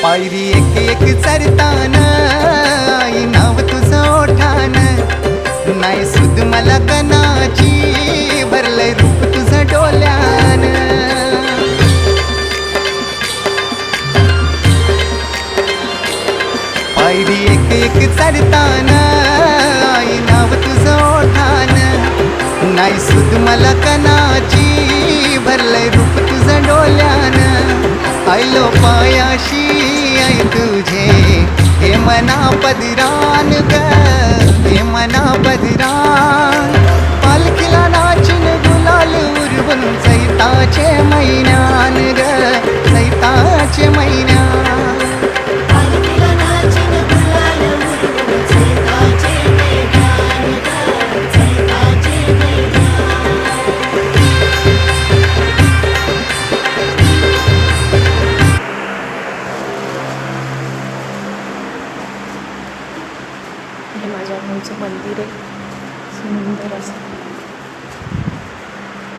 पायरी एक एक चरताना आई नाव तुझं ओठान, नाही सुद मला कणाची भरलंय रूप तुझं डोल्यान. पायरी एक एक चरताना आई नाव तुझं ओठान, नाही सुद मला कणाची भरलंय रूप तुझं डोल्यान. आयलो पायाशी आई तुझे हे मना पदरान ग, हे मना पदरान. पालखीला नाचिन गुलाल उरवून चैताचे महिन्यान ग, चैताचे महिन्यान. हे माझ्या भाऊचं मंदिर आहे, सुंदर असं.